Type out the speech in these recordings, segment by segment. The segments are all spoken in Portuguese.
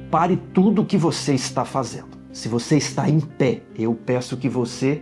pare tudo o que você está fazendo. Se você está em pé, eu peço que você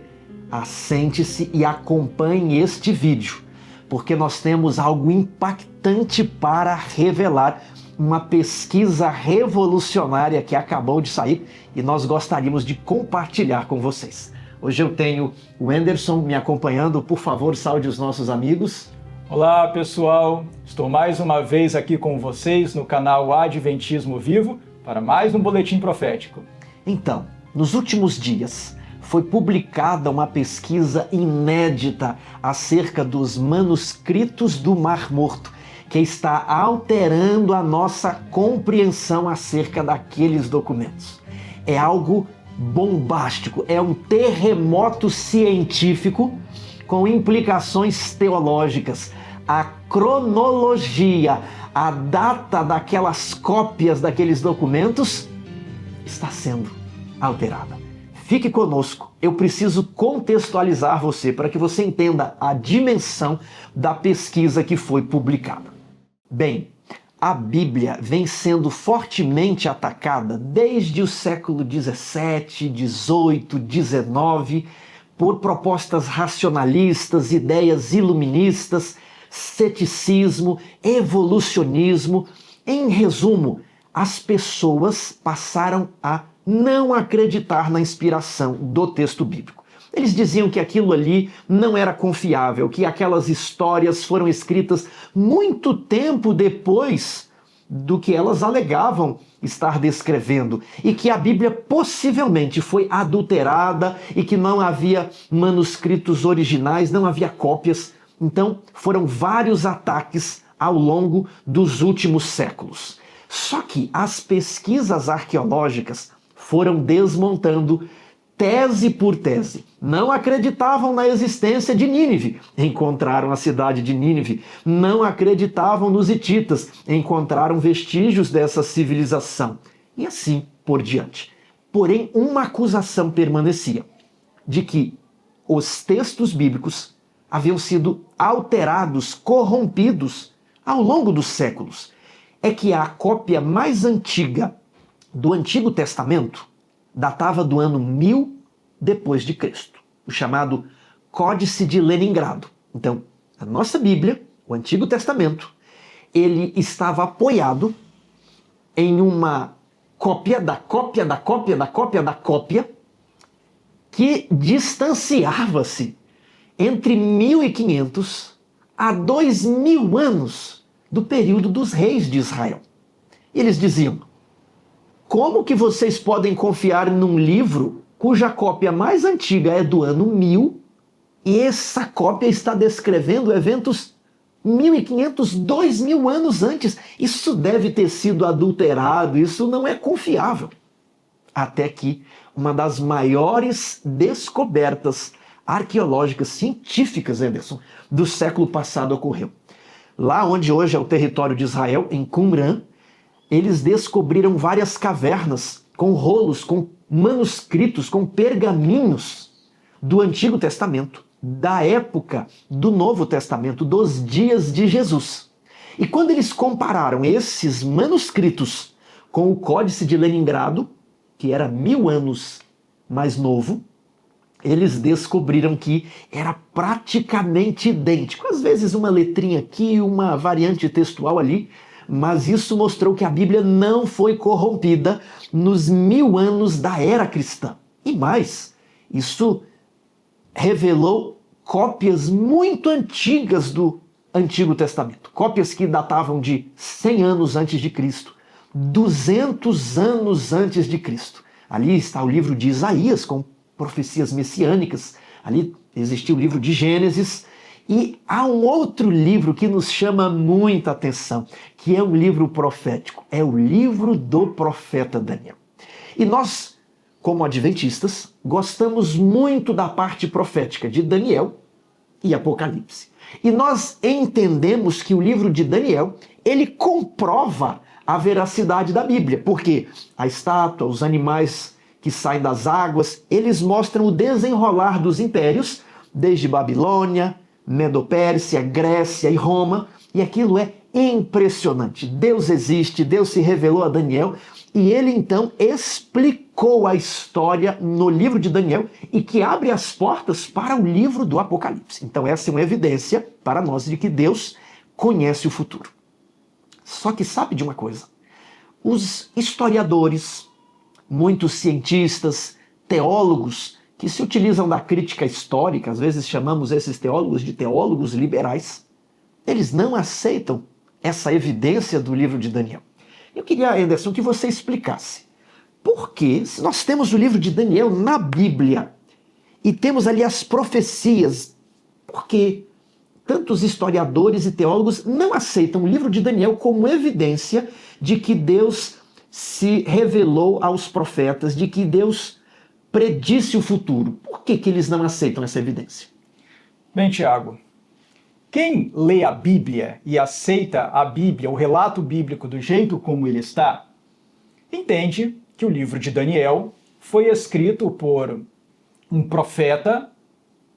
assente-se e acompanhe este vídeo, porque nós temos algo impactante para revelar, uma pesquisa revolucionária que acabou de sair e nós gostaríamos de compartilhar com vocês. Hoje eu tenho o Anderson me acompanhando. Por favor, saúde os nossos amigos. Olá pessoal, estou mais uma vez aqui com vocês no canal Adventismo Vivo para mais um boletim profético. Então, nos últimos dias foi publicada uma pesquisa inédita acerca dos manuscritos do Mar Morto, que está alterando a nossa compreensão acerca daqueles documentos. É algo bombástico, é um terremoto científico com implicações teológicas. A cronologia, a data daquelas cópias daqueles documentos está sendo alterada. Fique conosco, eu preciso contextualizar você para que você entenda a dimensão da pesquisa que foi publicada. Bem, a Bíblia vem sendo fortemente atacada desde o século 17, 18, 19, por propostas racionalistas, ideias iluministas, ceticismo, evolucionismo. Em resumo, as pessoas passaram a não acreditar na inspiração do texto bíblico. Eles diziam que aquilo ali não era confiável, que aquelas histórias foram escritas muito tempo depois do que elas alegavam estar descrevendo, e que a Bíblia possivelmente foi adulterada e que não havia manuscritos originais, não havia cópias. Então foram vários ataques ao longo dos últimos séculos. Só que as pesquisas arqueológicas foram desmontando tese por tese. Não acreditavam na existência de Nínive, encontraram a cidade de Nínive. Não acreditavam nos hititas, encontraram vestígios dessa civilização. E assim por diante. Porém, uma acusação permanecia, de que os textos bíblicos haviam sido alterados, corrompidos ao longo dos séculos. É que a cópia mais antiga do Antigo Testamento datava do ano 1000 depois de Cristo, o chamado Códice de Leningrado. Então, a nossa Bíblia, o Antigo Testamento, ele estava apoiado em uma cópia da cópia da cópia da cópia da cópia que distanciava-se entre 1500 a 2000 anos do período dos reis de Israel. E eles diziam: como que vocês podem confiar num livro cuja cópia mais antiga é do ano 1000 e essa cópia está descrevendo eventos 1500, 2000 anos antes? Isso deve ter sido adulterado, isso não é confiável. Até que uma das maiores descobertas arqueológicas, científicas, Anderson, do século passado ocorreu. Lá onde hoje é o território de Israel, em Qumran, eles descobriram várias cavernas com rolos, com manuscritos, com pergaminhos do Antigo Testamento, da época do Novo Testamento, dos dias de Jesus. E quando eles compararam esses manuscritos com o Códice de Leningrado, que era 1000 anos mais novo, eles descobriram que era praticamente idêntico. Às vezes uma letrinha aqui, uma variante textual ali, mas isso mostrou que a Bíblia não foi corrompida nos 1000 anos da era cristã. E mais, isso revelou cópias muito antigas do Antigo Testamento. Cópias que datavam de 100 anos antes de Cristo, 200 anos antes de Cristo. Ali está o livro de Isaías, com profecias messiânicas. Ali existia o livro de Gênesis. E há um outro livro que nos chama muita atenção, que é um livro profético. É o livro do profeta Daniel. E nós, como adventistas, gostamos muito da parte profética de Daniel e Apocalipse. E nós entendemos que o livro de Daniel, ele comprova a veracidade da Bíblia, porque a estátua, os animais que saem das águas, eles mostram o desenrolar dos impérios, desde Babilônia, Medo-Pérsia, Grécia e Roma, e aquilo é impressionante. Deus existe, Deus se revelou a Daniel e ele então explicou a história no livro de Daniel e que abre as portas para o livro do Apocalipse. Então essa é uma evidência para nós de que Deus conhece o futuro. Só que sabe de uma coisa? Os historiadores, muitos cientistas, teólogos que se utilizam da crítica histórica, às vezes chamamos esses teólogos de teólogos liberais, eles não aceitam essa evidência do livro de Daniel. Eu queria, Anderson, que você explicasse por que, se nós temos o livro de Daniel na Bíblia e temos ali as profecias, por que tantos historiadores e teólogos não aceitam o livro de Daniel como evidência de que Deus se revelou aos profetas, de que Deus predisse o futuro? Por que eles não aceitam essa evidência? Bem, Tiago, quem lê a Bíblia e aceita a Bíblia, o relato bíblico do jeito como ele está, entende que o livro de Daniel foi escrito por um profeta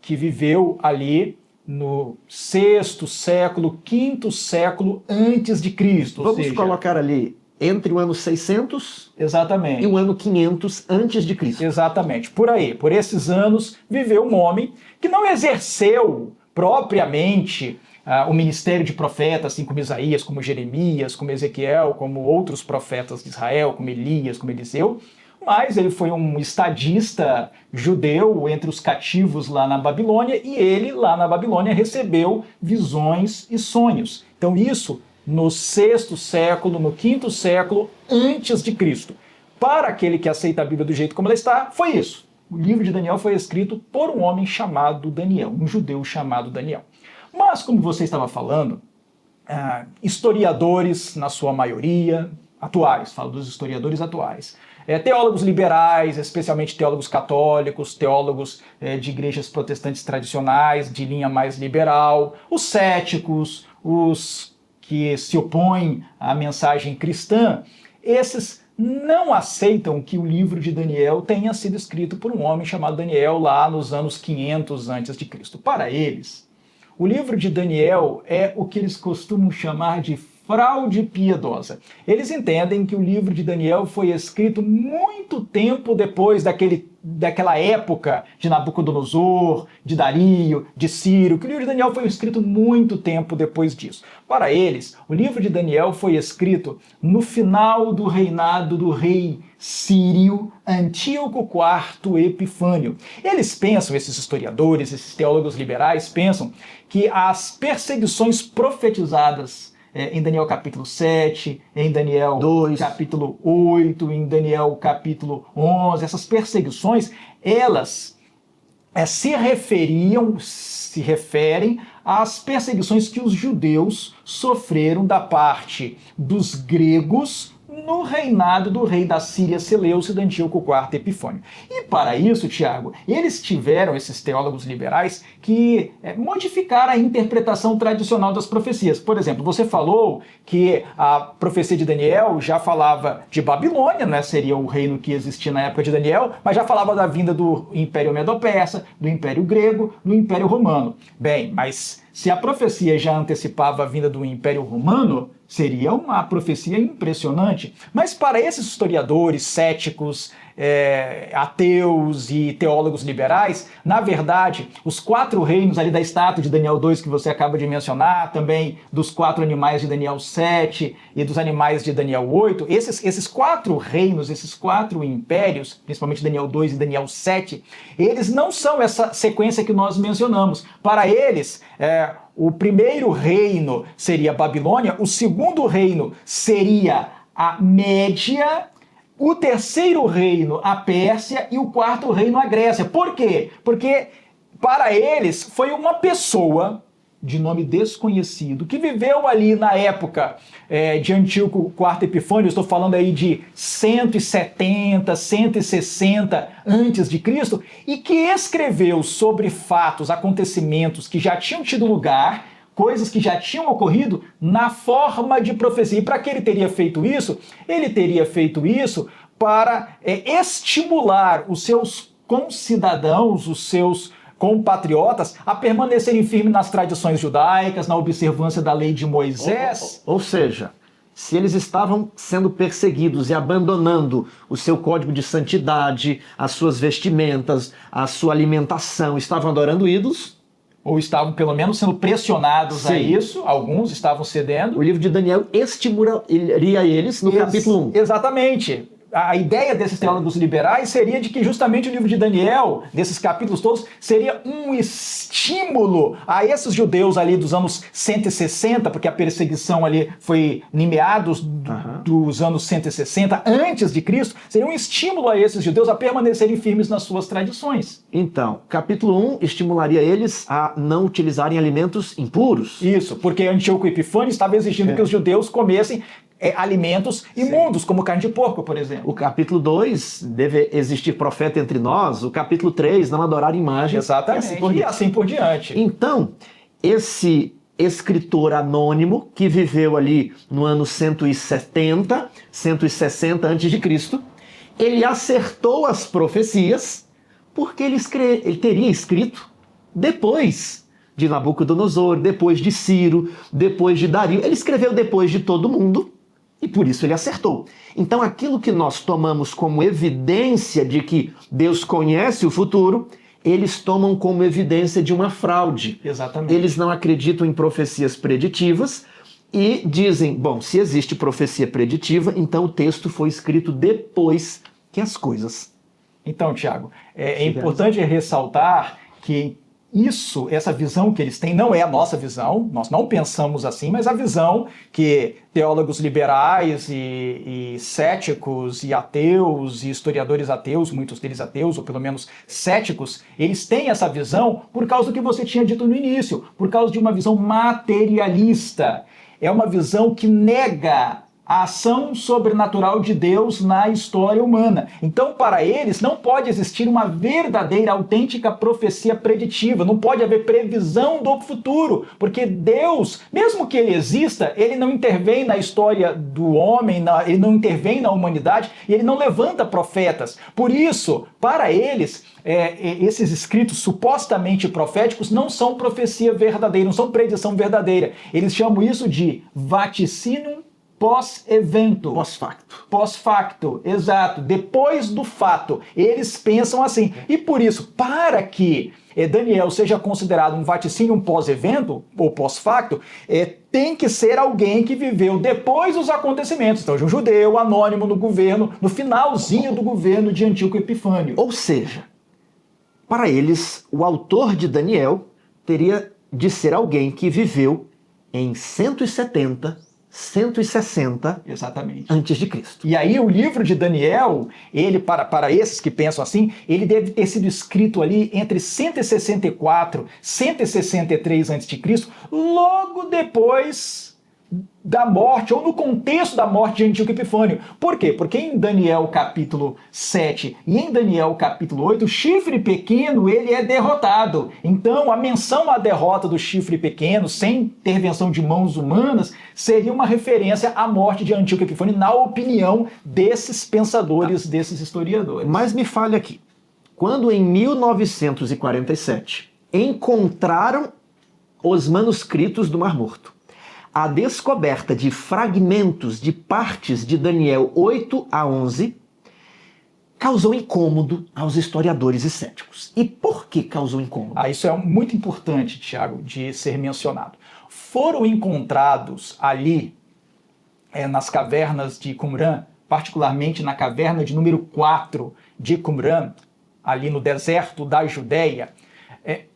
que viveu ali no 6º século, 5º século antes de Cristo. Vamos colocar ali entre o ano 600 exatamente. E o ano 500 antes de Cristo. Exatamente. Por aí, por esses anos, viveu um homem que não exerceu propriamente o ministério de profeta, assim como Isaías, como Jeremias, como Ezequiel, como outros profetas de Israel, como Elias, como Eliseu, mas ele foi um estadista judeu entre os cativos lá na Babilônia, e ele, lá na Babilônia, recebeu visões e sonhos. Então isso no 6º século, no 5º século antes de Cristo. Para aquele que aceita a Bíblia do jeito como ela está, foi isso. O livro de Daniel foi escrito por um homem chamado Daniel, um judeu chamado Daniel. Mas, como você estava falando, historiadores, na sua maioria, atuais, falo dos historiadores atuais, teólogos liberais, especialmente teólogos católicos, teólogos de igrejas protestantes tradicionais, de linha mais liberal, os céticos, os que se opõem à mensagem cristã, esses não aceitam que o livro de Daniel tenha sido escrito por um homem chamado Daniel lá nos anos 500 a.C. Para eles, o livro de Daniel é o que eles costumam chamar de fraude piedosa. Eles entendem que o livro de Daniel foi escrito muito tempo depois daquela época de Nabucodonosor, de Dario, de Ciro, que o livro de Daniel foi escrito muito tempo depois disso. Para eles, o livro de Daniel foi escrito no final do reinado do rei sírio Antíoco IV Epifânio. Eles pensam, esses historiadores, esses teólogos liberais, pensam que as perseguições profetizadas em Daniel capítulo 7, em Daniel 2, capítulo 8, em Daniel capítulo 11, essas perseguições, elas se referem às perseguições que os judeus sofreram da parte dos gregos no reinado do rei da Síria, Seleucido Antíoco IV Epifânio. E para isso, Tiago, eles tiveram, esses teólogos liberais, que modificar a interpretação tradicional das profecias. Por exemplo, você falou que a profecia de Daniel já falava de Babilônia, né? Seria o reino que existia na época de Daniel, mas já falava da vinda do Império Medo-Persa, do Império Grego, do Império Romano. Bem, mas se a profecia já antecipava a vinda do Império Romano, seria uma profecia impressionante. Mas para esses historiadores céticos, ateus e teólogos liberais, na verdade, os 4 reinos ali da estátua de Daniel 2 que você acaba de mencionar, também dos 4 animais de Daniel 7 e dos animais de Daniel 8, esses 4 reinos, esses 4 impérios, principalmente Daniel 2 e Daniel 7, eles não são essa sequência que nós mencionamos. Para eles, o primeiro reino seria a Babilônia, o segundo reino seria a Média, o terceiro reino a Pérsia e o 4º reino a Grécia. Por quê? Porque para eles foi uma pessoa de nome desconhecido que viveu ali na época de Antíoco IV Epifânio, estou falando aí de 170, 160 antes de Cristo, e que escreveu sobre fatos, acontecimentos que já tinham tido lugar, coisas que já tinham ocorrido na forma de profecia. E para que ele teria feito isso? Ele teria feito isso para estimular os seus concidadãos, os seus compatriotas, a permanecerem firmes nas tradições judaicas, na observância da lei de Moisés. Ou seja, se eles estavam sendo perseguidos e abandonando o seu código de santidade, as suas vestimentas, a sua alimentação, estavam adorando ídolos, ou estavam pelo menos sendo pressionados a Sim. isso, alguns estavam cedendo. o livro de Daniel estimularia eles no capítulo 1. Exatamente. A ideia desses teólogos liberais seria de que justamente o livro de Daniel, desses capítulos todos, seria um estímulo a esses judeus ali dos anos 160, porque a perseguição ali foi em meados dos anos 160, antes de Cristo, seria um estímulo a esses judeus a permanecerem firmes nas suas tradições. Então, capítulo 1 estimularia eles a não utilizarem alimentos impuros. Isso, porque Antíoco Epifânio estava exigindo que os judeus comessem alimentos imundos, como carne de porco, por exemplo. O capítulo 2, deve existir profeta entre nós. O capítulo 3, não adorar imagens. Exatamente, e assim por diante. Então, esse escritor anônimo, que viveu ali no ano 170, 160 a.C., ele acertou as profecias, porque ele teria escrito depois de Nabucodonosor, depois de Ciro, depois de Dario. Ele escreveu depois de todo mundo, e por isso ele acertou. Então aquilo que nós tomamos como evidência de que Deus conhece o futuro, eles tomam como evidência de uma fraude. Exatamente. Eles não acreditam em profecias preditivas e dizem, bom, se existe profecia preditiva, então o texto foi escrito depois que as coisas. Então, Tiago, é importante ressaltar que essa visão que eles têm não é a nossa visão, nós não pensamos assim, mas a visão que teólogos liberais e céticos e ateus e historiadores ateus, muitos deles ateus, ou pelo menos céticos, eles têm essa visão por causa do que você tinha dito no início, por causa de uma visão materialista. É uma visão que nega a ação sobrenatural de Deus na história humana. Então, para eles, não pode existir uma verdadeira, autêntica profecia preditiva, não pode haver previsão do futuro, porque Deus, mesmo que ele exista, ele não intervém na história do homem, ele não intervém na humanidade, e ele não levanta profetas. Por isso, para eles, esses escritos supostamente proféticos não são profecia verdadeira, não são predição verdadeira. Eles chamam isso de vaticínio pós-evento. Pós-facto. Pós-facto, exato. Depois do fato. Eles pensam assim. E por isso, para que Daniel seja considerado um vaticínio pós-evento, ou pós-facto, tem que ser alguém que viveu depois dos acontecimentos. Então, um judeu anônimo no governo, no finalzinho do governo de Antíoco Epifânio. Ou seja, para eles, o autor de Daniel teria de ser alguém que viveu em 170, 160 Exatamente. antes de Cristo. E aí o livro de Daniel, ele para esses que pensam assim, ele deve ter sido escrito ali entre 164 e 163 a.C., logo depois da morte, ou no contexto da morte de Antíoco Epifânio. Por quê? Porque em Daniel capítulo 7 e em Daniel capítulo 8, o chifre pequeno ele é derrotado. Então a menção à derrota do chifre pequeno, sem intervenção de mãos humanas, seria uma referência à morte de Antíoco Epifânio, na opinião desses pensadores, desses historiadores. Mas me fale aqui, quando em 1947 encontraram os manuscritos do Mar Morto, a descoberta de fragmentos de partes de Daniel 8 a 11 causou incômodo aos historiadores e céticos. E por que causou incômodo? Isso é muito importante, Tiago, de ser mencionado. Foram encontrados ali, nas cavernas de Qumran, particularmente na caverna de número 4 de Qumran, ali no deserto da Judéia,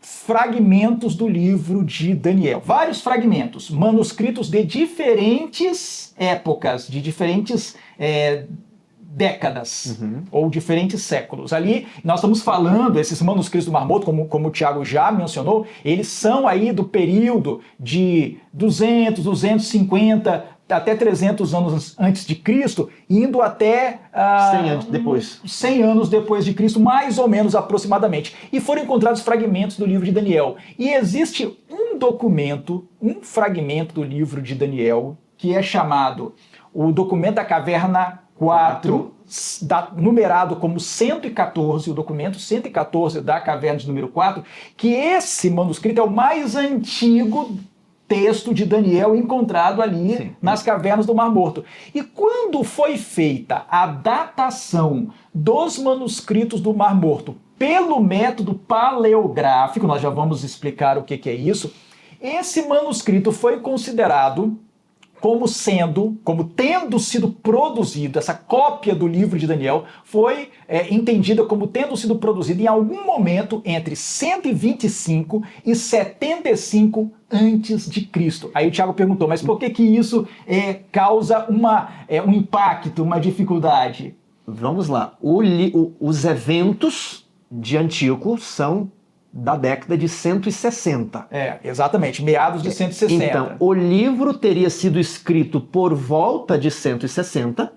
fragmentos do livro de Daniel. Vários fragmentos, manuscritos de diferentes épocas, de diferentes décadas, ou diferentes séculos. Ali nós estamos falando, esses manuscritos do Mar Morto, como o Tiago já mencionou, eles são aí do período de 200, 250 até 300 anos antes de Cristo, indo até 100 anos depois. 100 anos depois de Cristo, mais ou menos aproximadamente. E foram encontrados fragmentos do livro de Daniel. E existe um documento, um fragmento do livro de Daniel, que é chamado o documento da caverna 4, numerado como 114, o documento 114 da caverna de número 4, que esse manuscrito é o mais antigo texto de Daniel encontrado ali Sim. nas cavernas do Mar Morto. E quando foi feita a datação dos manuscritos do Mar Morto pelo método paleográfico, nós já vamos explicar o que é isso, esse manuscrito foi considerado como tendo sido produzido, essa cópia do livro de Daniel foi entendida como tendo sido produzida em algum momento entre 125 e 75 antes de Cristo. Aí o Tiago perguntou, mas por que isso causa um impacto, uma dificuldade? Vamos lá. Os eventos de Antíoco são da década de 160. Exatamente, meados de 160. Então, o livro teria sido escrito por volta de 160,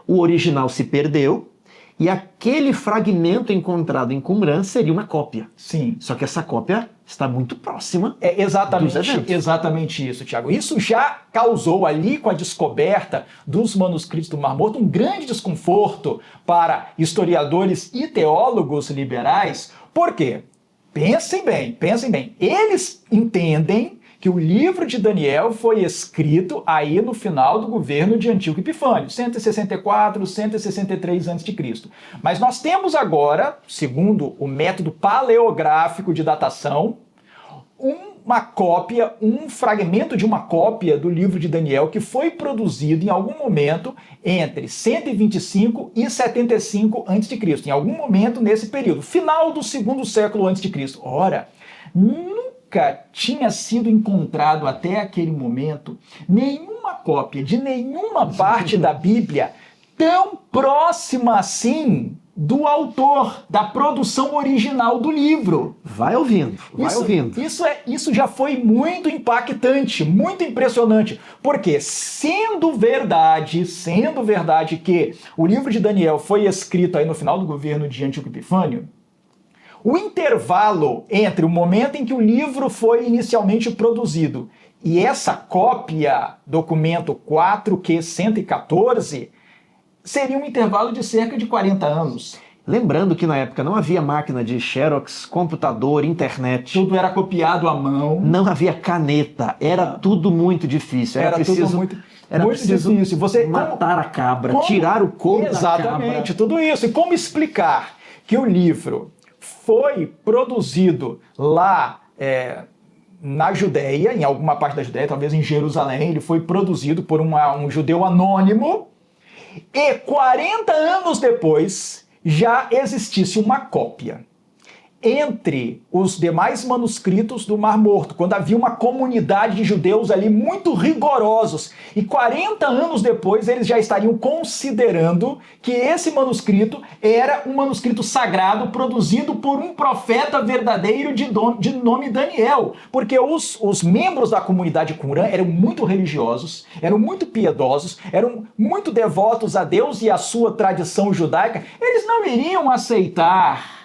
o original se perdeu, e aquele fragmento encontrado em Qumran seria uma cópia. Sim. Só que essa cópia está muito próxima exatamente isso, Tiago. Isso já causou ali, com a descoberta dos manuscritos do Mar Morto, um grande desconforto para historiadores e teólogos liberais. Por quê? Pensem bem. Eles entendem que o livro de Daniel foi escrito aí no final do governo de Antíoco Epifânio, 164, 163 a.C. Mas nós temos agora, segundo o método paleográfico de datação, um fragmento de uma cópia do livro de Daniel que foi produzido em algum momento entre 125 e 75 a.C., em algum momento nesse período, final do segundo século a.C. Ora, nunca tinha sido encontrado até aquele momento nenhuma cópia de nenhuma parte da Bíblia tão próxima assim do autor, da produção original do livro. Vai ouvindo. Isso já foi muito impactante, muito impressionante, porque sendo verdade que o livro de Daniel foi escrito aí no final do governo de Antíoco Epifânio, o intervalo entre o momento em que o livro foi inicialmente produzido e essa cópia, documento 4Q114, seria um intervalo de cerca de 40 anos. Lembrando que na época não havia máquina de Xerox, computador, internet. Tudo era copiado à mão. Não havia caneta. Era tudo muito difícil. Era preciso muito difícil. Você matar a cabra, tirar o couro da cabra. Exatamente, tudo isso. E como explicar que o livro foi produzido lá na Judéia, em alguma parte da Judéia, talvez em Jerusalém, ele foi produzido por um judeu anônimo, e 40 anos depois já existisse uma cópia entre os demais manuscritos do Mar Morto, quando havia uma comunidade de judeus ali muito rigorosos, e 40 anos depois eles já estariam considerando que esse manuscrito era um manuscrito sagrado produzido por um profeta verdadeiro de nome Daniel, porque os membros da comunidade Qumran eram muito religiosos, eram muito piedosos, eram muito devotos a Deus e à sua tradição judaica. Eles não iriam aceitar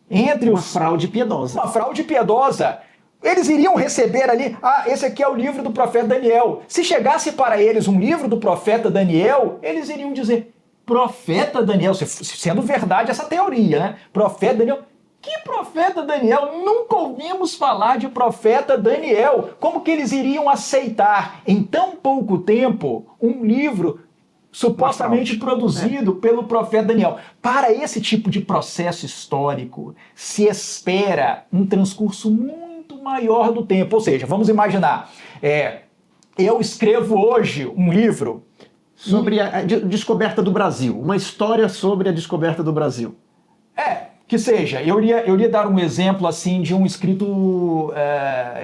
uma fraude piedosa. Uma fraude piedosa. Eles iriam receber ali, esse aqui é o livro do profeta Daniel. Se chegasse para eles um livro do profeta Daniel, eles iriam dizer, profeta Daniel, sendo verdade essa teoria, né? Profeta Daniel. Que profeta Daniel? Nunca ouvimos falar de profeta Daniel. Como que eles iriam aceitar em tão pouco tempo um livro supostamente produzido pelo profeta Daniel? Para esse tipo de processo histórico, se espera um transcurso muito maior do tempo. Ou seja, vamos imaginar, eu escrevo hoje um livro sobre a descoberta do Brasil, uma história sobre a descoberta do Brasil. Que seja, eu iria dar um exemplo assim de um escrito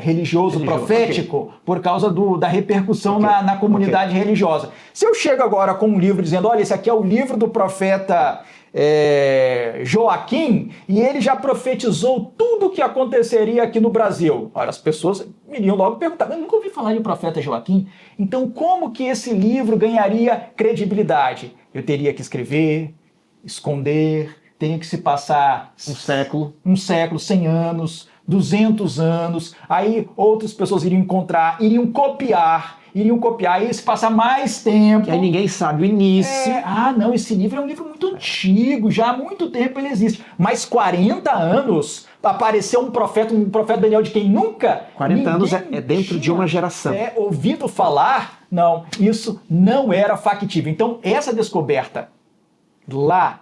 religioso profético, okay, por causa da repercussão na comunidade religiosa. Se eu chego agora com um livro dizendo, olha, esse aqui é o livro do profeta Joaquim, e ele já profetizou tudo o que aconteceria aqui no Brasil. Ora, as pessoas iriam logo perguntar, eu nunca ouvi falar de profeta Joaquim, então como que esse livro ganharia credibilidade? Eu teria que escrever, esconder, tem que se passar um século, 100 anos, 200 anos, aí outras pessoas iriam encontrar, iriam copiar, iriam copiar e se passar mais tempo. E aí ninguém sabe o início. Não, esse livro é um livro muito antigo, já há muito tempo ele existe. Mas 40 anos apareceu um profeta Daniel de quem nunca 40 anos é dentro de uma geração. Ouvido falar, não, isso não era factível. Então, essa descoberta lá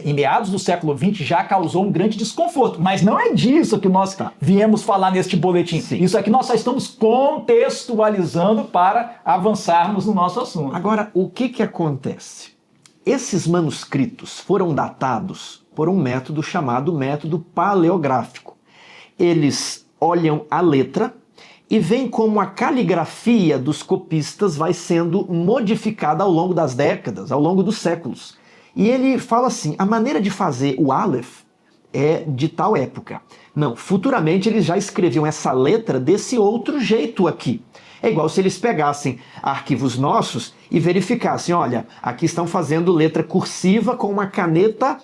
em meados do século XX já causou um grande desconforto, mas não é disso que nós viemos falar neste boletim. Sim. Isso aqui nós só estamos contextualizando para avançarmos no nosso assunto. Agora, o que acontece? Esses manuscritos foram datados por um método chamado método paleográfico. Eles olham a letra e veem como a caligrafia dos copistas vai sendo modificada ao longo das décadas, ao longo dos séculos. E ele fala assim, a maneira de fazer o Aleph é de tal época. Não, futuramente eles já escreviam essa letra desse outro jeito aqui. É igual se eles pegassem arquivos nossos e verificassem, olha, aqui estão fazendo letra cursiva com uma caneta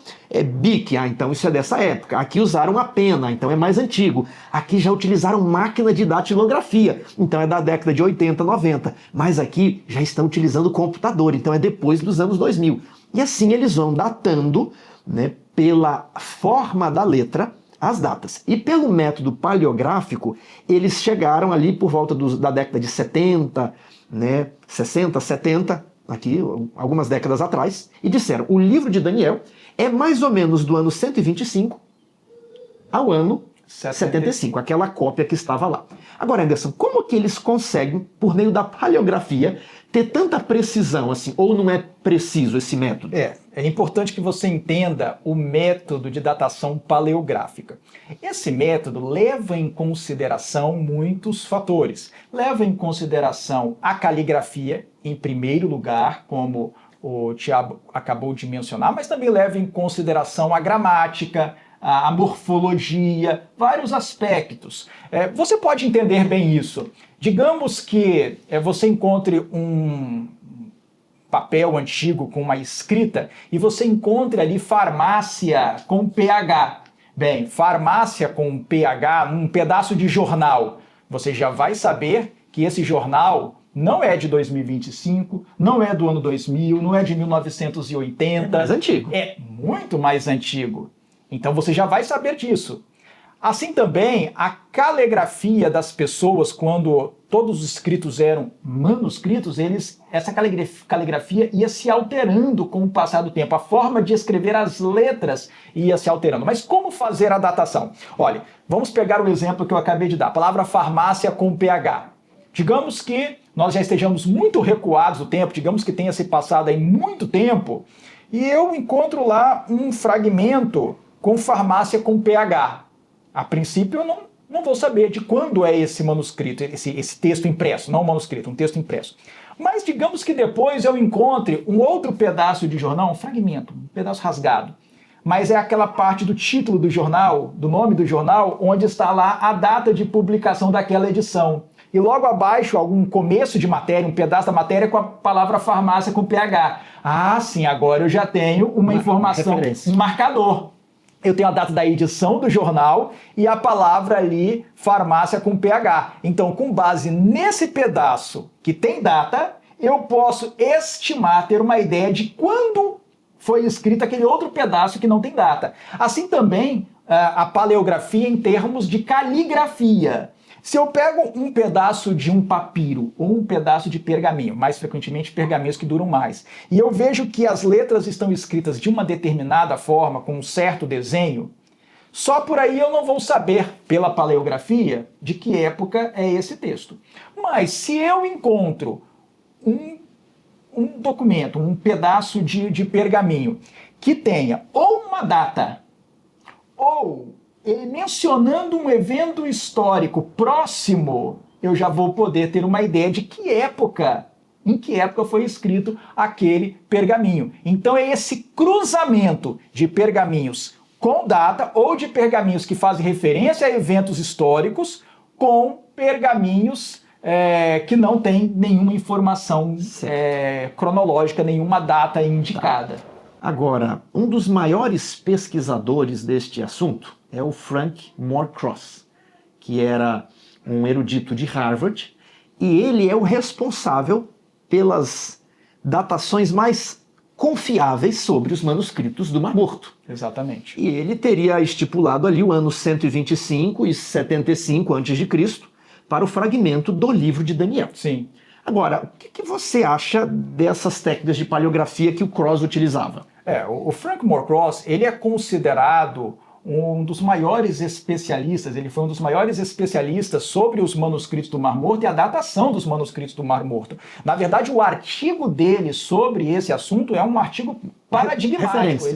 Bic, então isso é dessa época. Aqui usaram a pena, então é mais antigo. Aqui já utilizaram máquina de datilografia, então é da década de 80, 90. Mas aqui já estão utilizando computador, então é depois dos anos 2000. E assim eles vão datando, né, pela forma da letra, as datas. E pelo método paleográfico, eles chegaram ali por volta da década de 70, né, 60, 70, aqui, algumas décadas atrás, e disseram, o livro de Daniel é mais ou menos do ano 125 ao ano 75, aquela cópia que estava lá. Agora, Anderson, como que eles conseguem, por meio da paleografia, ter tanta precisão assim, ou não é preciso esse método? É importante que você entenda o método de datação paleográfica. Esse método leva em consideração muitos fatores. Leva em consideração a caligrafia, em primeiro lugar, como o Tiago acabou de mencionar, mas também leva em consideração a gramática, a morfologia, vários aspectos. Você pode entender bem isso. Digamos que você encontre um papel antigo com uma escrita e você encontre ali farmácia com PH. Bem, farmácia com PH, um pedaço de jornal. Você já vai saber que esse jornal não é de 2025, não é do ano 2000, não é de 1980. É mais antigo. É muito mais antigo. Então você já vai saber disso. Assim também, a caligrafia das pessoas, quando todos os escritos eram manuscritos, essa caligrafia ia se alterando com o passar do tempo. A forma de escrever as letras ia se alterando. Mas como fazer a datação? Olha, vamos pegar o exemplo que eu acabei de dar. A palavra farmácia com PH. Digamos que nós já estejamos muito recuados no tempo, digamos que tenha se passado aí muito tempo, e eu encontro lá um fragmento com farmácia com PH. A princípio, eu não vou saber de quando é esse manuscrito, esse texto impresso, não um manuscrito, um texto impresso. Mas digamos que depois eu encontre um outro pedaço de jornal, um fragmento, um pedaço rasgado. Mas é aquela parte do título do jornal, do nome do jornal, onde está lá a data de publicação daquela edição. E logo abaixo, algum começo de matéria, um pedaço da matéria com a palavra farmácia com PH. Ah, sim, agora eu já tenho uma informação, referência. Um marcador. Eu tenho a data da edição do jornal e a palavra ali, farmácia com PH. Então, com base nesse pedaço que tem data, eu posso estimar, ter uma ideia de quando foi escrito aquele outro pedaço que não tem data. Assim também, a paleografia em termos de caligrafia. Se eu pego um pedaço de um papiro ou um pedaço de pergaminho, mais frequentemente pergaminhos que duram mais, e eu vejo que as letras estão escritas de uma determinada forma, com um certo desenho, só por aí eu não vou saber, pela paleografia, de que época é esse texto. Mas se eu encontro um documento, um pedaço de pergaminho, que tenha ou uma data, ou mencionando um evento histórico próximo, eu já vou poder ter uma ideia de em que época foi escrito aquele pergaminho. Então é esse cruzamento de pergaminhos com data ou de pergaminhos que fazem referência a eventos históricos com pergaminhos que não tem nenhuma informação cronológica, nenhuma data indicada. Agora, um dos maiores pesquisadores deste assunto é o Frank Moorcross, que era um erudito de Harvard e ele é o responsável pelas datações mais confiáveis sobre os manuscritos do Mar Morto. Exatamente. E ele teria estipulado ali o ano 125 e 75 a.C. para o fragmento do livro de Daniel. Sim. Agora, o que você acha dessas técnicas de paleografia que o Cross utilizava? O Frank Moore Cross, ele é considerado um dos maiores especialistas, ele foi um dos maiores especialistas sobre os manuscritos do Mar Morto e a datação dos manuscritos do Mar Morto. Na verdade, o artigo dele sobre esse assunto é um artigo paradigmático,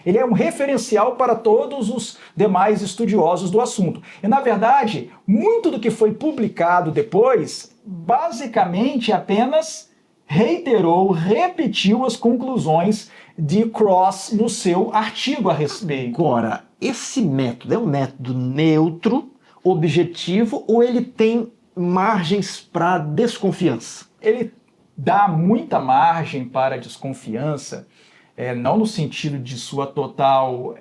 ele é um referencial para todos os demais estudiosos do assunto. E, na verdade, muito do que foi publicado depois, basicamente apenas repetiu as conclusões de Cross no seu artigo a respeito. Agora, esse método é um método neutro, objetivo, ou ele tem margens para desconfiança? Ele dá muita margem para desconfiança, não no sentido de sua total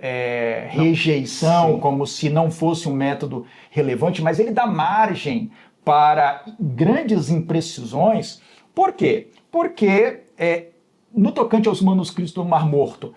rejeição, Sim. como se não fosse um método relevante, mas ele dá margem para grandes imprecisões. Por quê? Porque no tocante aos manuscritos do Mar Morto,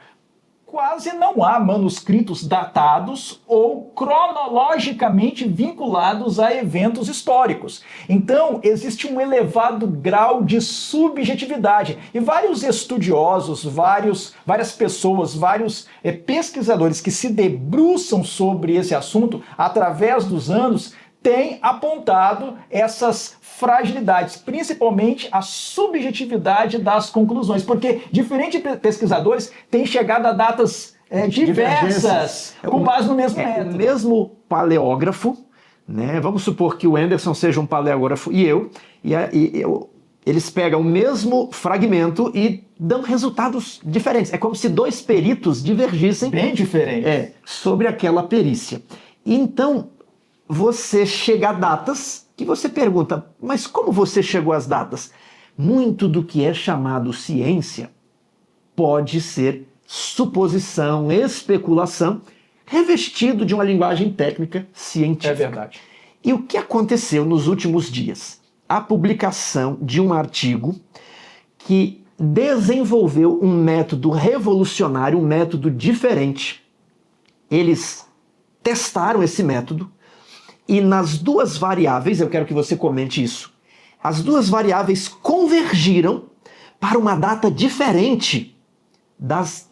quase não há manuscritos datados ou cronologicamente vinculados a eventos históricos. Então, existe um elevado grau de subjetividade. E vários estudiosos, várias pessoas, vários pesquisadores que se debruçam sobre esse assunto através dos anos têm apontado essas fragilidades, principalmente a subjetividade das conclusões, porque diferentes pesquisadores têm chegado a datas diversas com base no mesmo método. O mesmo paleógrafo, né? Vamos supor que o Anderson seja um paleógrafo e eles pegam o mesmo fragmento e dão resultados diferentes. É como se dois peritos divergissem bem diferentes sobre aquela perícia. Então, você chega a datas que você pergunta, mas como você chegou às datas? Muito do que é chamado ciência pode ser suposição, especulação, revestido de uma linguagem técnica científica. É verdade. E o que aconteceu nos últimos dias? A publicação de um artigo que desenvolveu um método revolucionário, um método diferente. Eles testaram esse método, e nas duas variáveis, eu quero que você comente isso, as duas variáveis convergiram para uma data diferente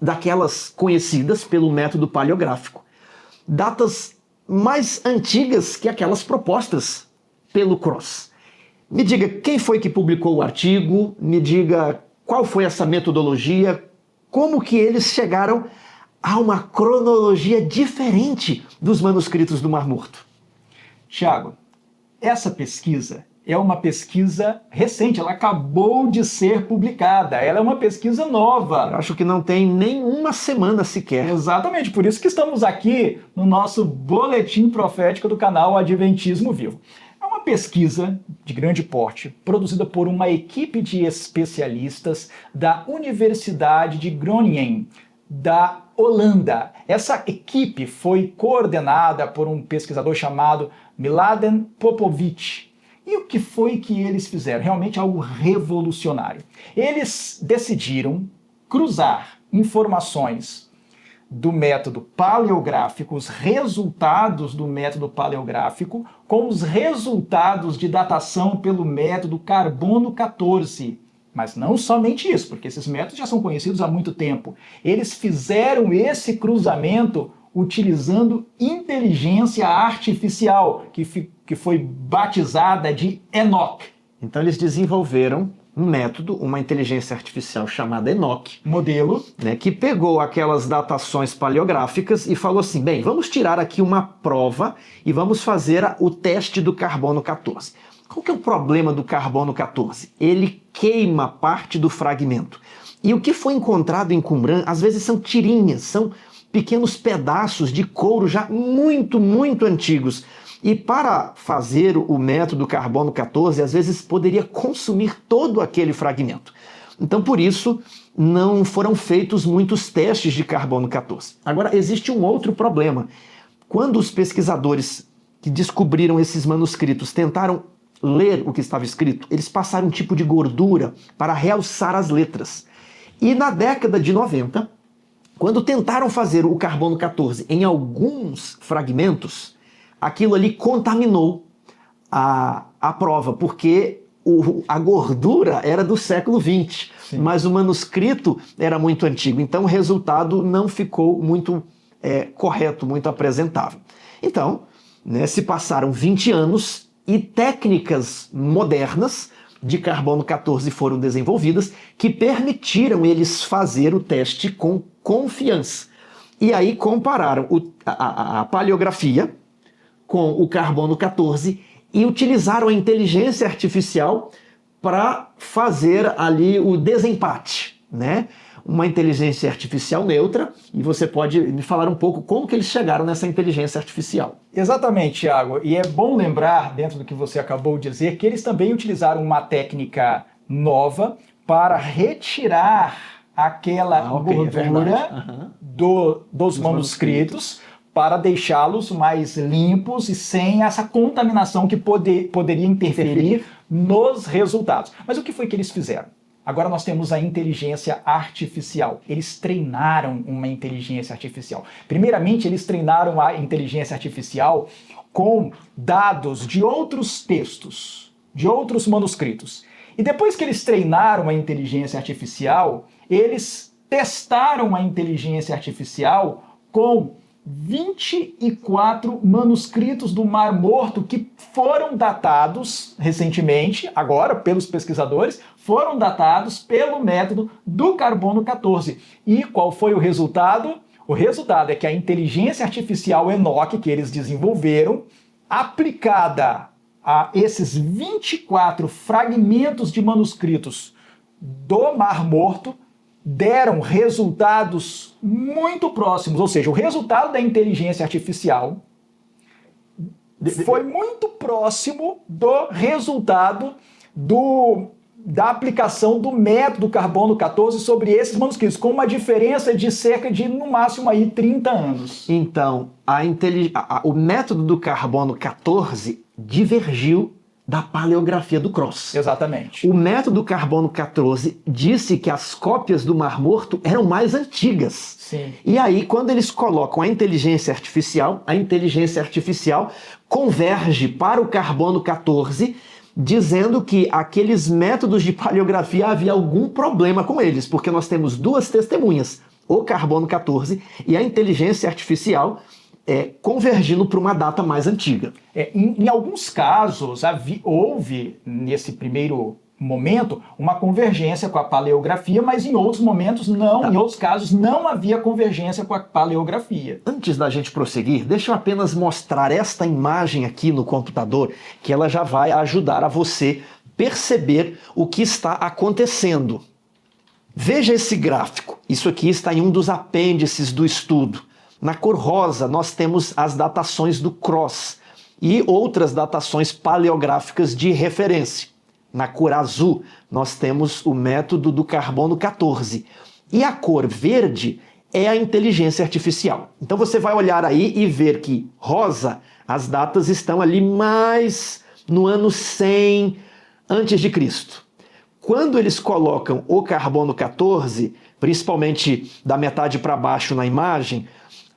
daquelas conhecidas pelo método paleográfico. Datas mais antigas que aquelas propostas pelo Cross. Me diga quem foi que publicou o artigo, me diga qual foi essa metodologia, como que eles chegaram a uma cronologia diferente dos manuscritos do Mar Morto. Tiago, essa pesquisa é uma pesquisa recente, ela acabou de ser publicada, ela é uma pesquisa nova. Eu acho que não tem nem uma semana sequer. Exatamente, por isso que estamos aqui no nosso boletim profético do canal Adventismo Vivo. É uma pesquisa de grande porte, produzida por uma equipe de especialistas da Universidade de Groningen, da Holanda. Essa equipe foi coordenada por um pesquisador chamado Miladen Popovic. E o que foi que eles fizeram? Realmente algo revolucionário. Eles decidiram cruzar informações do método paleográfico, os resultados do método paleográfico, com os resultados de datação pelo método carbono 14. Mas não somente isso, porque esses métodos já são conhecidos há muito tempo. Eles fizeram esse cruzamento utilizando inteligência artificial, que foi batizada de ENOC. Então eles desenvolveram um método, uma inteligência artificial chamada ENOC, modelo, né, que pegou aquelas datações paleográficas e falou assim, bem, vamos tirar aqui uma prova e vamos fazer o teste do carbono 14. Qual que é o problema do carbono 14? Ele queima parte do fragmento. E o que foi encontrado em Qumran, às vezes são tirinhas, são pequenos pedaços de couro já muito, muito antigos. E para fazer o método carbono 14, às vezes poderia consumir todo aquele fragmento. Então, por isso, não foram feitos muitos testes de carbono 14. Agora, existe um outro problema. Quando os pesquisadores que descobriram esses manuscritos tentaram ler o que estava escrito, eles passaram um tipo de gordura para realçar as letras. E na década de 90, quando tentaram fazer o carbono 14 em alguns fragmentos, aquilo ali contaminou a prova, porque a gordura era do século XX, mas o manuscrito era muito antigo, então o resultado não ficou muito correto, muito apresentável. Então, né, se passaram 20 anos e técnicas modernas de carbono 14 foram desenvolvidas que permitiram eles fazer o teste com confiança. E aí compararam a paleografia com o carbono 14 e utilizaram a inteligência artificial para fazer ali o desempate, né? Uma inteligência artificial neutra, e você pode me falar um pouco como que eles chegaram nessa inteligência artificial. Exatamente, Thiago. E é bom lembrar, dentro do que você acabou de dizer, que eles também utilizaram uma técnica nova para retirar aquela gordura dos manuscritos para deixá-los mais limpos e sem essa contaminação que poderia interferir nos resultados. Mas o que foi que eles fizeram? Agora nós temos a inteligência artificial. Eles treinaram uma inteligência artificial. Primeiramente, eles treinaram a inteligência artificial com dados de outros textos, de outros manuscritos. E depois que eles treinaram a inteligência artificial, eles testaram a inteligência artificial com 24 manuscritos do Mar Morto que foram datados recentemente, agora pelos pesquisadores, foram datados pelo método do carbono 14. E qual foi o resultado? O resultado é que a inteligência artificial Enoch que eles desenvolveram, aplicada a esses 24 fragmentos de manuscritos do Mar Morto, deram resultados muito próximos, ou seja, o resultado da inteligência artificial foi muito próximo do resultado da aplicação do método carbono 14 sobre esses manuscritos, com uma diferença de cerca de, no máximo, aí, 30 anos. Então, o método do carbono 14 divergiu da paleografia do Cross. Exatamente. O método carbono 14 disse que as cópias do Mar Morto eram mais antigas. Sim. E aí, quando eles colocam a inteligência artificial converge para o carbono 14, dizendo que aqueles métodos de paleografia havia algum problema com eles, porque nós temos duas testemunhas, o carbono 14 e a inteligência artificial, convergindo para uma data mais antiga. Em alguns casos, houve, nesse primeiro momento, uma convergência com a paleografia, mas em outros momentos não, em outros casos não havia convergência com a paleografia. Antes da gente prosseguir, deixa eu apenas mostrar esta imagem aqui no computador, que ela já vai ajudar a você perceber o que está acontecendo. Veja esse gráfico, isso aqui está em um dos apêndices do estudo. Na cor rosa, nós temos as datações do Cross e outras datações paleográficas de referência. Na cor azul, nós temos o método do carbono 14. E a cor verde é a inteligência artificial. Então você vai olhar aí e ver que rosa, as datas estão ali mais no ano 100 a.C. Quando eles colocam o carbono 14, principalmente da metade para baixo na imagem,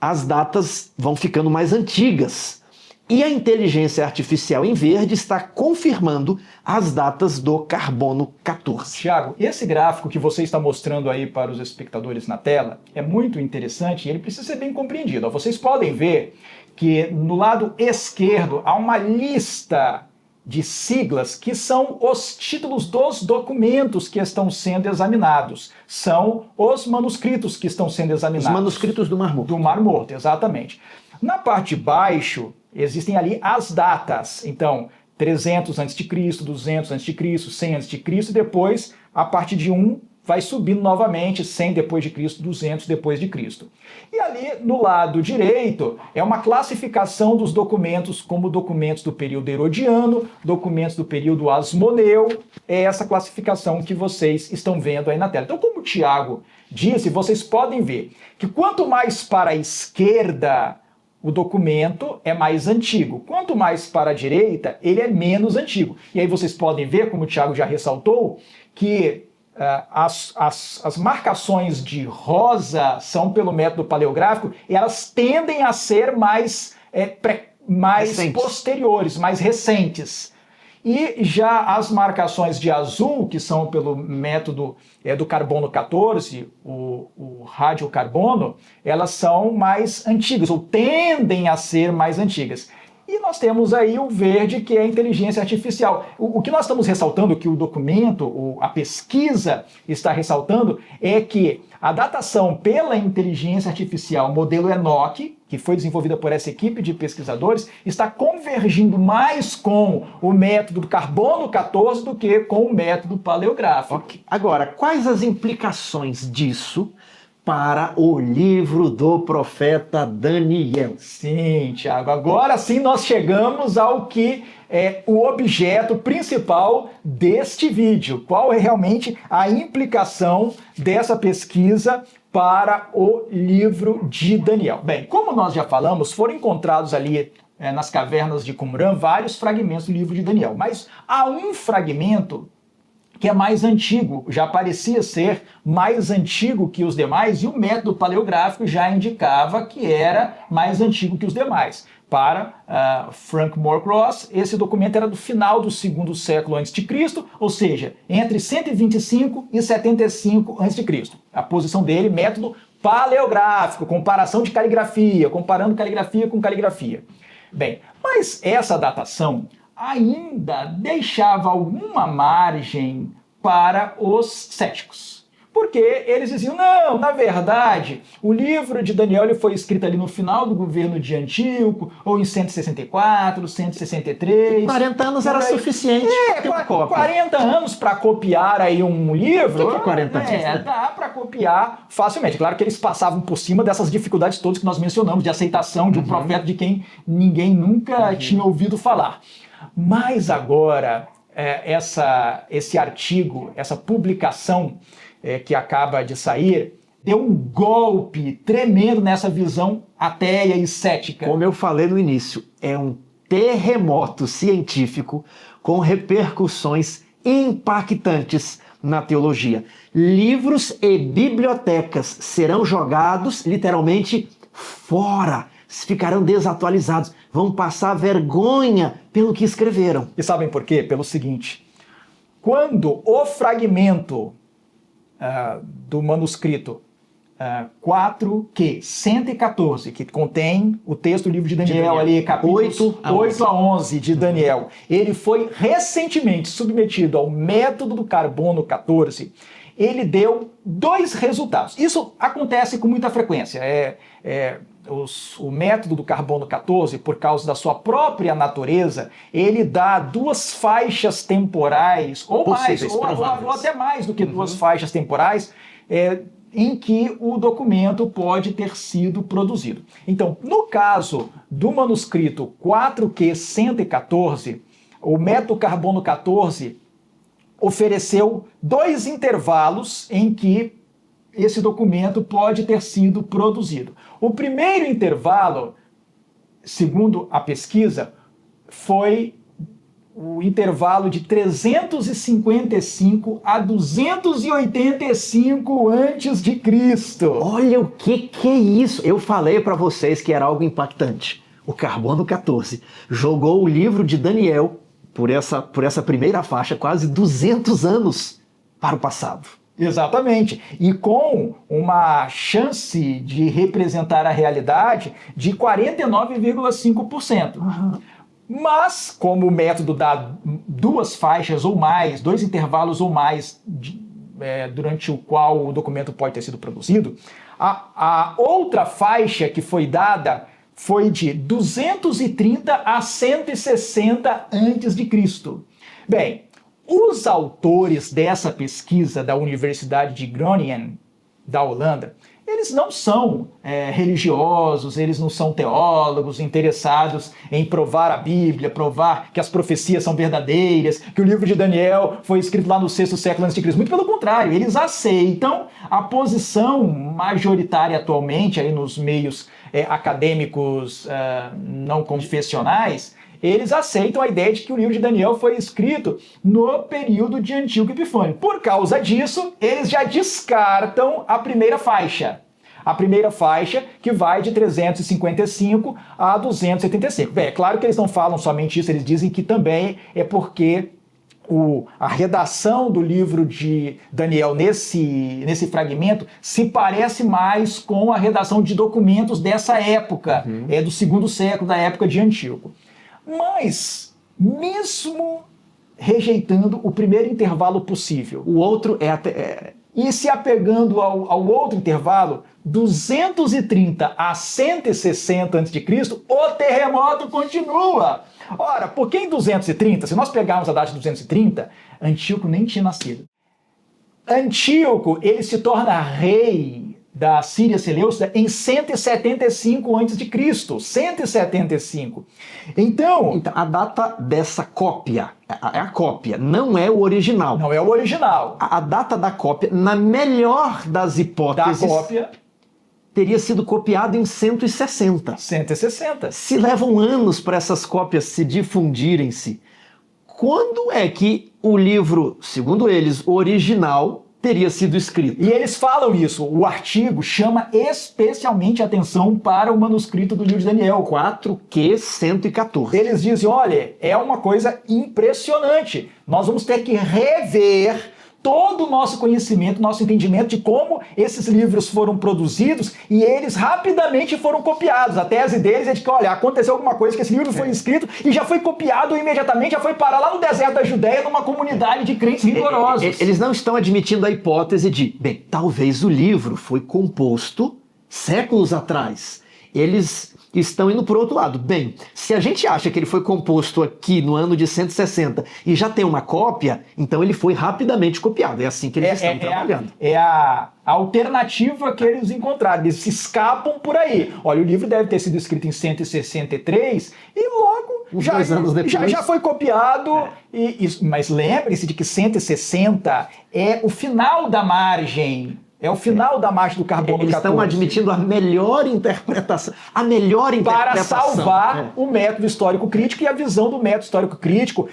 as datas vão ficando mais antigas. E a inteligência artificial em verde está confirmando as datas do carbono 14. Tiago, esse gráfico que você está mostrando aí para os espectadores na tela é muito interessante e ele precisa ser bem compreendido. Vocês podem ver que no lado esquerdo há uma lista de siglas que são os títulos dos documentos que estão sendo examinados. São os manuscritos que estão sendo examinados. Os manuscritos do Mar Morto. Do Mar Morto, exatamente. Na parte de baixo, existem ali as datas. Então, 300 a.C., 200 a.C., 100 a.C. e depois, a partir de 1, vai subindo novamente, 100 depois de Cristo, 200 depois de Cristo. E ali no lado direito é uma classificação dos documentos como documentos do período herodiano, documentos do período asmoneu, é essa classificação que vocês estão vendo aí na tela. Então, como o Tiago disse, vocês podem ver que quanto mais para a esquerda o documento é mais antigo. Quanto mais para a direita, ele é menos antigo. E aí vocês podem ver, como o Tiago já ressaltou, que as marcações de rosa são pelo método paleográfico e elas tendem a ser mais posteriores, mais recentes. E já as marcações de azul, que são pelo método do carbono 14, o radiocarbono, elas são mais antigas, ou tendem a ser mais antigas. E nós temos aí o verde, que é a inteligência artificial. O que nós estamos ressaltando, que o documento, a pesquisa está ressaltando, é que a datação pela inteligência artificial, modelo Enoch, que foi desenvolvida por essa equipe de pesquisadores, está convergindo mais com o método do carbono 14 do que com o método paleográfico. Okay. Agora, quais as implicações disso para o livro do profeta Daniel? Sim, Tiago, agora sim nós chegamos ao que é o objeto principal deste vídeo. Qual é realmente a implicação dessa pesquisa para o livro de Daniel? Bem, como nós já falamos, foram encontrados ali nas cavernas de Qumran vários fragmentos do livro de Daniel, mas há um fragmento que é mais antigo, já parecia ser mais antigo que os demais, e o método paleográfico já indicava que era mais antigo que os demais. Para Frank Moorcross, esse documento era do final do segundo século a.C., ou seja, entre 125 e 75 a.C. A posição dele, método paleográfico, comparação de caligrafia, comparando caligrafia com caligrafia. Bem, mas essa datação ainda deixava alguma margem para os céticos. Porque eles diziam, não, na verdade, o livro de Daniel ele foi escrito ali no final do governo de Antíoco, ou em 164, 163. 40 anos era suficiente. 40 anos para copiar aí um livro. O que 40 anos? Dá para copiar facilmente. Claro que eles passavam por cima dessas dificuldades todas que nós mencionamos, de aceitação de um profeta de quem ninguém nunca tinha ouvido falar. Mas agora, esse artigo, essa publicação que acaba de sair, deu um golpe tremendo nessa visão ateia e cética. Como eu falei no início, é um terremoto científico com repercussões impactantes na teologia. Livros e bibliotecas serão jogados literalmente fora, ficarão desatualizados, vão passar vergonha pelo que escreveram. E sabem por quê? Pelo seguinte, quando o fragmento do manuscrito 4Q114, que contém o texto do livro de Daniel, ali, capítulos 8 a 11 de Daniel, ele foi recentemente submetido ao método do carbono 14, ele deu 2 resultados. Isso acontece com muita frequência. O método do carbono 14, por causa da sua própria natureza, ele dá 2 faixas temporais, ou mais, ou até mais do que 2 faixas temporais, em que o documento pode ter sido produzido. Então, no caso do manuscrito 4Q114, o método carbono 14 ofereceu 2 intervalos em que esse documento pode ter sido produzido. O primeiro intervalo, segundo a pesquisa, foi o intervalo de 355 a 285 antes de Cristo. Olha o que é isso! Eu falei para vocês que era algo impactante. O carbono 14 jogou o livro de Daniel por essa primeira faixa quase 200 anos para o passado. Exatamente. E com uma chance de representar a realidade de 49,5%. Mas, como o método dá 2 faixas ou mais, 2 intervalos ou mais durante o qual o documento pode ter sido produzido, a outra faixa que foi dada foi de 230 a 160 a.C. Bem, os autores dessa pesquisa da Universidade de Groningen da Holanda, eles não são religiosos, eles não são teólogos interessados em provar a Bíblia, provar que as profecias são verdadeiras, que o livro de Daniel foi escrito lá no 6º século a.C. Muito pelo contrário, eles aceitam a posição majoritária atualmente aí nos meios acadêmicos não confessionais. Eles aceitam a ideia de que o livro de Daniel foi escrito no período de Antíoco Epifânio. Por causa disso, eles já descartam a primeira faixa. A primeira faixa que vai de 355 a 275. Bem, é claro que eles não falam somente isso, eles dizem que também é porque a redação do livro de Daniel nesse fragmento se parece mais com a redação de documentos dessa época, do 2º século, da época de Antíoco. Mas, mesmo rejeitando o primeiro intervalo possível, o outro e se apegando ao outro intervalo, 230 a 160 a.C., o terremoto continua. Ora, por que em 230? Se nós pegarmos a data de 230, Antíoco nem tinha nascido. Antíoco, ele se torna rei da Síria Seleucida em 175 a.C. 175. Então, a data dessa cópia, é a cópia, não é o original. Não é o original. A data da cópia, na melhor das hipóteses, teria sido copiado em 160. 160. Se levam anos para essas cópias se difundirem-se, quando é que o livro, segundo eles, o original, teria sido escrito? E eles falam isso. O artigo chama especialmente atenção para o manuscrito do livro de Daniel. 4Q 114. Eles dizem, olha, é uma coisa impressionante. Nós vamos ter que rever todo o nosso conhecimento, nosso entendimento de como esses livros foram produzidos, e eles rapidamente foram copiados. A tese deles é de que, olha, aconteceu alguma coisa, que esse livro foi escrito e já foi copiado imediatamente, já foi parar lá no deserto da Judéia, numa comunidade de crentes rigorosos. Eles não estão admitindo a hipótese de, bem, talvez o livro foi composto séculos atrás. Eles estão indo por outro lado. Bem, se a gente acha que ele foi composto aqui no ano de 160 e já tem uma cópia, então ele foi rapidamente copiado. É assim que eles estão trabalhando. É a alternativa que eles encontraram. Eles se escapam por aí. Olha, o livro deve ter sido escrito em 163 e logo já foi copiado. Mas lembre-se de que 160 é o final da margem. É o final da margem do carbono 14. Eles estão admitindo a melhor interpretação. Para salvar o método histórico crítico e a visão do método histórico crítico,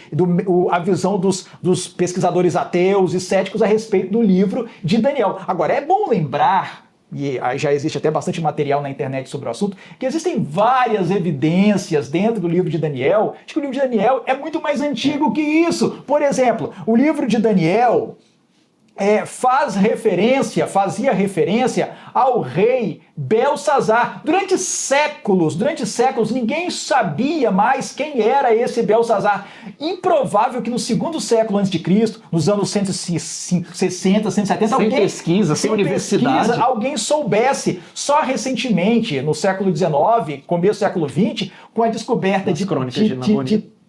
a visão dos pesquisadores ateus e céticos a respeito do livro de Daniel. Agora, é bom lembrar, e já existe até bastante material na internet sobre o assunto, que existem várias evidências dentro do livro de Daniel de que o livro de Daniel é muito mais antigo que isso. Por exemplo, o livro de Daniel fazia referência ao rei Belsazar. Durante séculos, ninguém sabia mais quem era esse Belsazar. Improvável que no 2º século a.C., nos anos 160, 170, sem universidade, alguém soubesse. Só recentemente, no século XIX, começo do século XX, com a descoberta de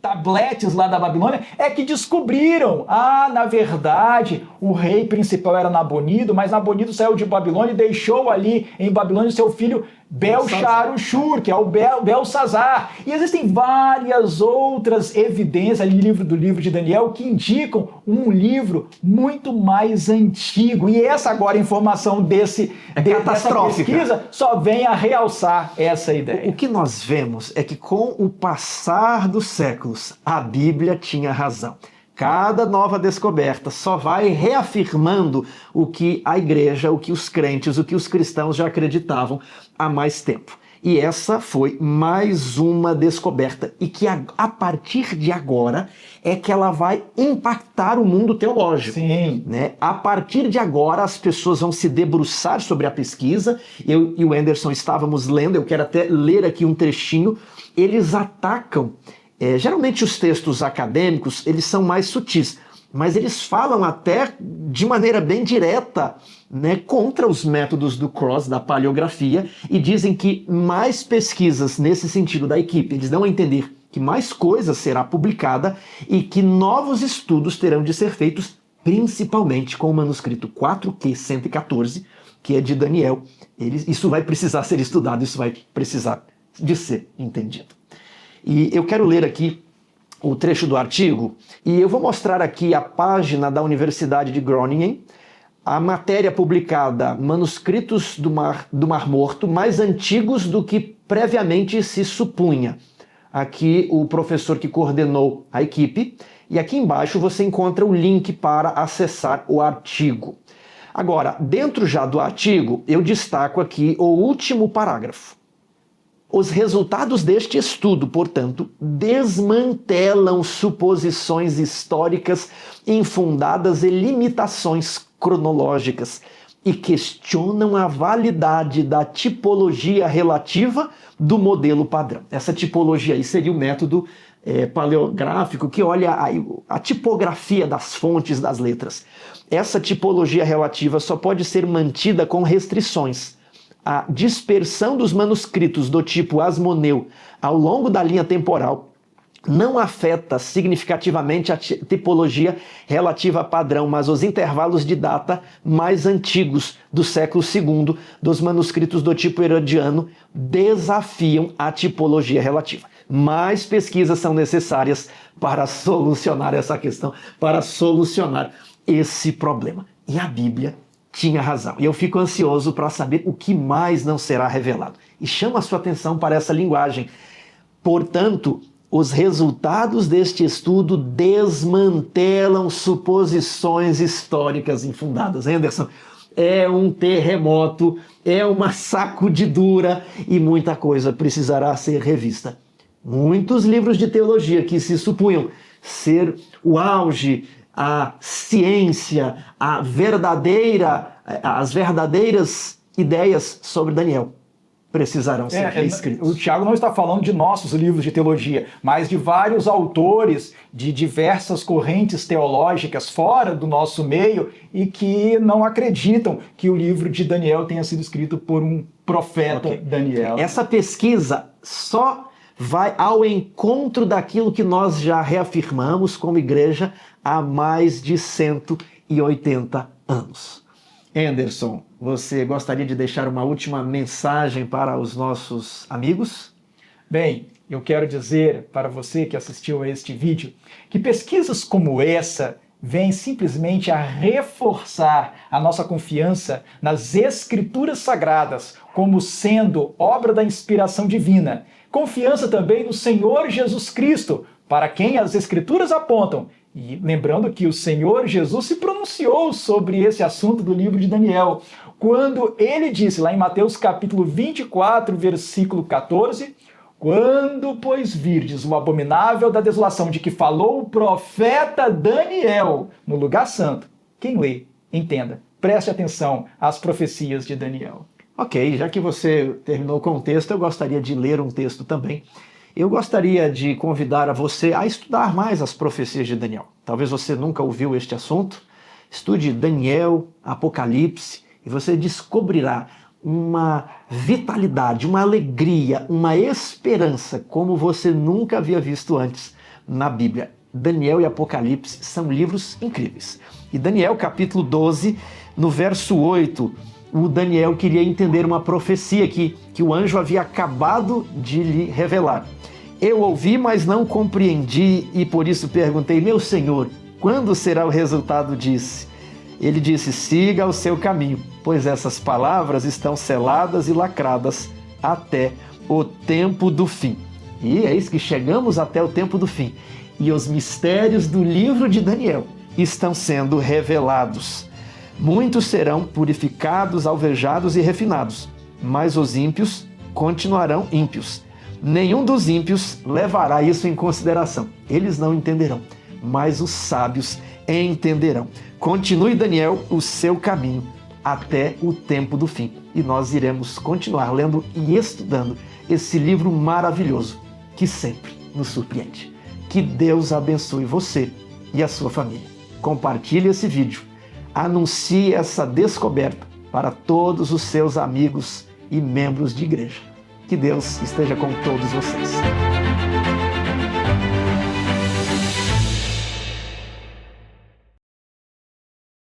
tabletes lá da Babilônia, é que descobriram, na verdade, o rei principal era Nabonido, mas Nabonido saiu de Babilônia e deixou ali em Babilônia seu filho Belshazzar, que é o Belsazar. E existem várias outras evidências ali do livro de Daniel que indicam um livro muito mais antigo. E essa agora informação dessa pesquisa só vem a realçar essa ideia. O que nós vemos é que com o passar dos séculos, a Bíblia tinha razão. Cada nova descoberta só vai reafirmando o que a igreja, o que os crentes, o que os cristãos já acreditavam há mais tempo. E essa foi mais uma descoberta e que a partir de agora é que ela vai impactar o mundo teológico. Sim. Né? A partir de agora as pessoas vão se debruçar sobre a pesquisa. Eu e o Anderson estávamos lendo, eu quero até ler aqui um trechinho. Eles atacam, geralmente os textos acadêmicos, eles são mais sutis, mas eles falam até de maneira bem direta, né, contra os métodos do Cross, da paleografia, e dizem que mais pesquisas nesse sentido da equipe, eles dão a entender que mais coisa será publicada e que novos estudos terão de ser feitos, principalmente com o manuscrito 4Q 114, que é de Daniel. Isso vai precisar ser estudado, isso vai precisar de ser entendido. E eu quero ler aqui o trecho do artigo, e eu vou mostrar aqui a página da Universidade de Groningen, a matéria publicada, Manuscritos do Mar Morto, mais antigos do que previamente se supunha. Aqui o professor que coordenou a equipe, e aqui embaixo você encontra o link para acessar o artigo. Agora, dentro já do artigo, eu destaco aqui o último parágrafo. Os resultados deste estudo, portanto, desmantelam suposições históricas infundadas e limitações cronológicas e questionam a validade da tipologia relativa do modelo padrão. Essa tipologia aí seria o método paleográfico que olha a tipografia das fontes das letras. Essa tipologia relativa só pode ser mantida com restrições. A dispersão dos manuscritos do tipo Asmoneu ao longo da linha temporal não afeta significativamente a tipologia relativa a padrão, mas os intervalos de data mais antigos do século II dos manuscritos do tipo herodiano desafiam a tipologia relativa. Mais pesquisas são necessárias para solucionar essa questão, para solucionar esse problema. E a Bíblia tinha razão. E eu fico ansioso para saber o que mais não será revelado. E chamo a sua atenção para essa linguagem. Portanto, os resultados deste estudo desmantelam suposições históricas infundadas. Anderson, é um terremoto, é uma sacudidura e muita coisa precisará ser revista. Muitos livros de teologia que se supunham ser o auge, a ciência, as verdadeiras ideias sobre Daniel precisarão ser reescritos. O Tiago não está falando de nossos livros de teologia, mas de vários autores de diversas correntes teológicas fora do nosso meio e que não acreditam que o livro de Daniel tenha sido escrito por um profeta Daniel. Essa pesquisa só vai ao encontro daquilo que nós já reafirmamos como igreja há mais de 180 anos. Anderson, você gostaria de deixar uma última mensagem para os nossos amigos? Bem, eu quero dizer para você que assistiu a este vídeo que pesquisas como essa vêm simplesmente a reforçar a nossa confiança nas Escrituras Sagradas como sendo obra da inspiração divina. Confiança também no Senhor Jesus Cristo, para quem as Escrituras apontam. E lembrando que o Senhor Jesus se pronunciou sobre esse assunto do livro de Daniel, quando ele disse, lá em Mateus capítulo 24, versículo 14, quando, pois, virdes o abominável da desolação de que falou o profeta Daniel no lugar santo, quem lê, entenda, preste atenção às profecias de Daniel. Ok, já que você terminou com o texto, eu gostaria de ler um texto também. Eu gostaria de convidar a você a estudar mais as profecias de Daniel. Talvez você nunca ouviu este assunto. Estude Daniel, Apocalipse, e você descobrirá uma vitalidade, uma alegria, uma esperança como você nunca havia visto antes na Bíblia. Daniel e Apocalipse são livros incríveis. E Daniel, capítulo 12, no verso 8, o Daniel queria entender uma profecia que o anjo havia acabado de lhe revelar. Eu ouvi, mas não compreendi, e por isso perguntei, meu Senhor, quando será o resultado disso? Ele disse, siga o seu caminho, pois essas palavras estão seladas e lacradas até o tempo do fim. E eis que chegamos até o tempo do fim, e os mistérios do livro de Daniel estão sendo revelados. Muitos serão purificados, alvejados e refinados, mas os ímpios continuarão ímpios. Nenhum dos ímpios levará isso em consideração. Eles não entenderão, mas os sábios entenderão. Continue, Daniel, o seu caminho até o tempo do fim. E nós iremos continuar lendo e estudando esse livro maravilhoso que sempre nos surpreende. Que Deus abençoe você e a sua família. Compartilhe esse vídeo. Anuncie essa descoberta para todos os seus amigos e membros de igreja. Que Deus esteja com todos vocês.